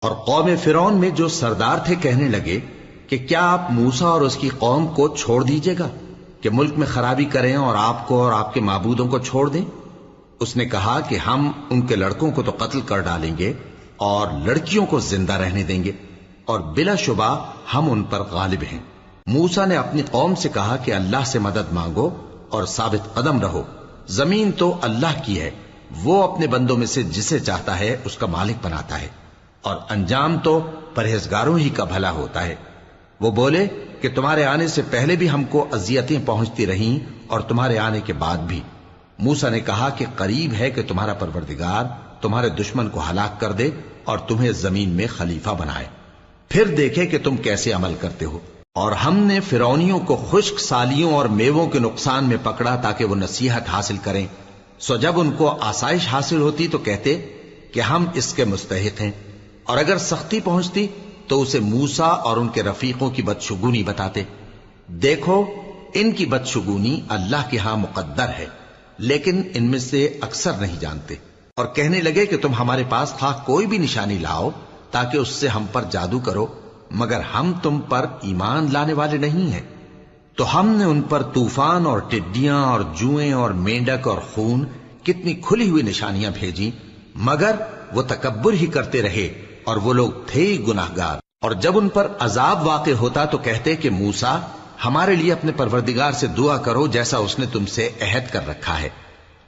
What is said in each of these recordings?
اور قوم فرعون میں جو سردار تھے کہنے لگے کہ کیا آپ موسیٰ اور اس کی قوم کو چھوڑ دیجیے گا کہ ملک میں خرابی کریں اور آپ کو اور آپ کے معبودوں کو چھوڑ دیں؟ اس نے کہا کہ ہم ان کے لڑکوں کو تو قتل کر ڈالیں گے اور لڑکیوں کو زندہ رہنے دیں گے، اور بلا شبہ ہم ان پر غالب ہیں۔ موسیٰ نے اپنی قوم سے کہا کہ اللہ سے مدد مانگو اور ثابت قدم رہو، زمین تو اللہ کی ہے، وہ اپنے بندوں میں سے جسے چاہتا ہے اس کا مالک بناتا ہے، اور انجام تو پرہیزگاروں ہی کا بھلا ہوتا ہے۔ وہ بولے کہ تمہارے آنے سے پہلے بھی ہم کو اذیتیں پہنچتی رہیں اور تمہارے آنے کے بعد بھی۔ موسیٰ نے کہا کہ قریب ہے کہ تمہارا پروردگار تمہارے دشمن کو ہلاک کر دے اور تمہیں زمین میں خلیفہ بنائے، پھر دیکھے کہ تم کیسے عمل کرتے ہو۔ اور ہم نے فرعونیوں کو خشک سالیوں اور میووں کے نقصان میں پکڑا تاکہ وہ نصیحت حاصل کریں، سو جب ان کو آسائش حاصل ہوتی تو کہتے کہ ہم اس کے مستحق ہیں، اور اگر سختی پہنچتی تو اسے موسیٰ اور ان کے رفیقوں کی بدشگونی بتاتے۔ دیکھو ان کی بدشگونی اللہ کے ہاں مقدر ہے، لیکن ان میں سے اکثر نہیں جانتے۔ اور کہنے لگے کہ تم ہمارے پاس خواہ کوئی بھی نشانی لاؤ تاکہ اس سے ہم پر جادو کرو، مگر ہم تم پر ایمان لانے والے نہیں ہیں۔ تو ہم نے ان پر طوفان اور ٹڈیاں اور جوئیں اور مینڈک اور خون کتنی کھلی ہوئی نشانیاں بھیجی، مگر وہ تکبر ہی کرتے رہے اور وہ لوگ تھے ہی گناہگار۔ اور جب ان پر عذاب واقع ہوتا تو کہتے کہ موسیٰ ہمارے لیے اپنے پروردگار سے دعا کرو جیسا اس نے تم سے عہد کر رکھا ہے،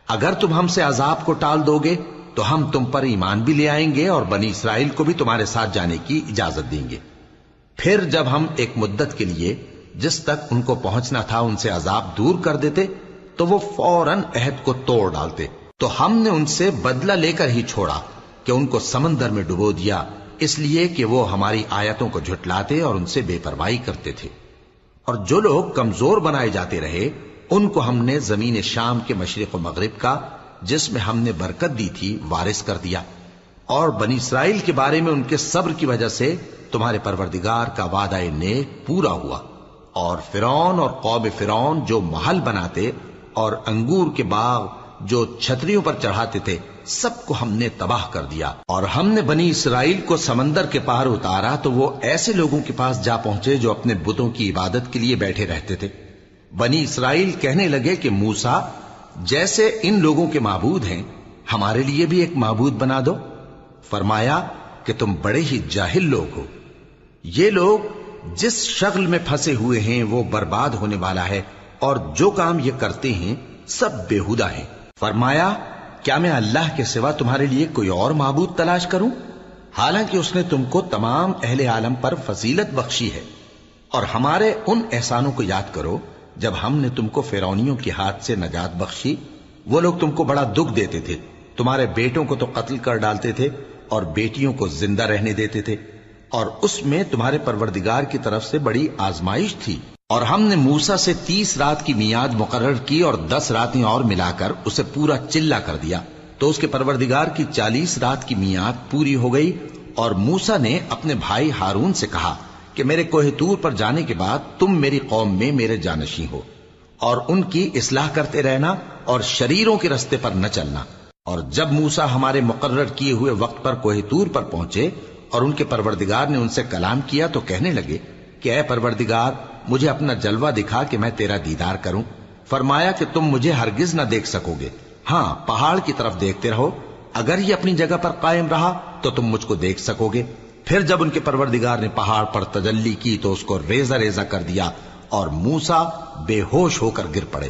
اگر تم ہم سے عذاب کو ٹال دو گے تو ہم تم پر ایمان بھی لے آئیں گے اور بنی اسرائیل کو بھی تمہارے ساتھ جانے کی اجازت دیں گے۔ پھر جب ہم ایک مدت کے لیے جس تک ان کو پہنچنا تھا ان سے عذاب دور کر دیتے تو وہ فوراً عہد کو توڑ ڈالتے، تو ہم نے ان سے بدلہ لے کر ہی چھوڑا کہ ان کو سمندر میں ڈبو دیا، اس لیے کہ وہ ہماری آیتوں کو جھٹلاتے اور ان سے بے پرواہی کرتے تھے۔ اور جو لوگ کمزور بنائے جاتے رہے ان کو ہم نے زمین شام کے مشرق و مغرب کا جس میں ہم نے برکت دی تھی وارث کر دیا، اور بنی اسرائیل کے بارے میں ان کے صبر کی وجہ سے تمہارے پروردگار کا وعدہ نیک پورا ہوا۔ اور فرعون اور قوم فرعون جو محل بناتے اور انگور کے باغ جو چھتریوں پر چڑھاتے تھے سب کو ہم نے تباہ کر دیا۔ اور ہم نے بنی اسرائیل کو سمندر کے پار اتارا تو وہ ایسے لوگوں کے پاس جا پہنچے جو اپنے بتوں کی عبادت کے لیے بیٹھے رہتے تھے۔ بنی اسرائیل کہنے لگے کہ موسیٰ جیسے ان لوگوں کے معبود ہیں ہمارے لیے بھی ایک معبود بنا دو۔ فرمایا کہ تم بڑے ہی جاہل لوگ ہو، یہ لوگ جس شغل میں پھنسے ہوئے ہیں وہ برباد ہونے والا ہے، اور جو کام یہ کرتے ہیں سب بےہودہ ہیں۔ فرمایا کیا میں اللہ کے سوا تمہارے لیے کوئی اور معبود تلاش کروں، حالانکہ اس نے تم کو تمام اہل عالم پر فضیلت بخشی ہے۔ اور ہمارے ان احسانوں کو یاد کرو جب ہم نے تم کو فرعونیوں کے ہاتھ سے نجات بخشی، وہ لوگ تم کو بڑا دکھ دیتے تھے، تمہارے بیٹوں کو تو قتل کر ڈالتے تھے اور بیٹیوں کو زندہ رہنے دیتے تھے، اور اس میں تمہارے پروردگار کی طرف سے بڑی آزمائش تھی۔ اور ہم نے موسیٰ سے 30 رات کی میعاد مقرر کی اور 10 راتیں اور ملا کر اسے پورا چلہ کر دیا، تو اس کے پروردگار کی 40 رات کی میعاد پوری ہو گئی۔ اور موسیٰ نے اپنے بھائی ہارون سے کہا کہ میرے کوہ طور پر جانے کے بعد تم میری قوم میں میرے جانشین ہو، اور ان کی اصلاح کرتے رہنا اور شریروں کے رستے پر نہ چلنا۔ اور جب موسیٰ ہمارے مقرر کیے ہوئے وقت پر کوہ طور پر پہنچے اور ان کے پروردگار نے ان سے کلام کیا تو کہنے لگے کہ اے پروردگار مجھے اپنا جلوہ دکھا کہ میں تیرا دیدار کروں۔ فرمایا کہ تم مجھے ہرگز نہ دیکھ سکو گے، ہاں پہاڑ کی طرف دیکھتے رہو، اگر یہ اپنی جگہ پر قائم رہا تو تم مجھ کو دیکھ سکو گے۔ پھر جب ان کے پروردگار نے پہاڑ پر تجلی کی تو اس کو ریزہ ریزہ کر دیا اور موسیٰ بے ہوش ہو کر گر پڑے۔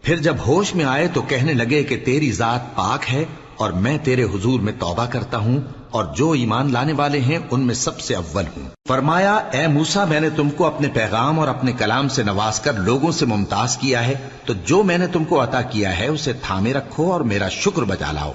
پھر جب ہوش میں آئے تو کہنے لگے کہ تیری ذات پاک ہے اور میں تیرے حضور میں توبہ کرتا ہوں اور جو ایمان لانے والے ہیں ان میں سب سے اول ہوں۔ فرمایا اے موسیٰ میں نے تم کو اپنے پیغام اور اپنے کلام سے نواز کر لوگوں سے ممتاز کیا ہے، تو جو میں نے تم کو عطا کیا ہے اسے تھامے رکھو اور میرا شکر بجا لاؤ۔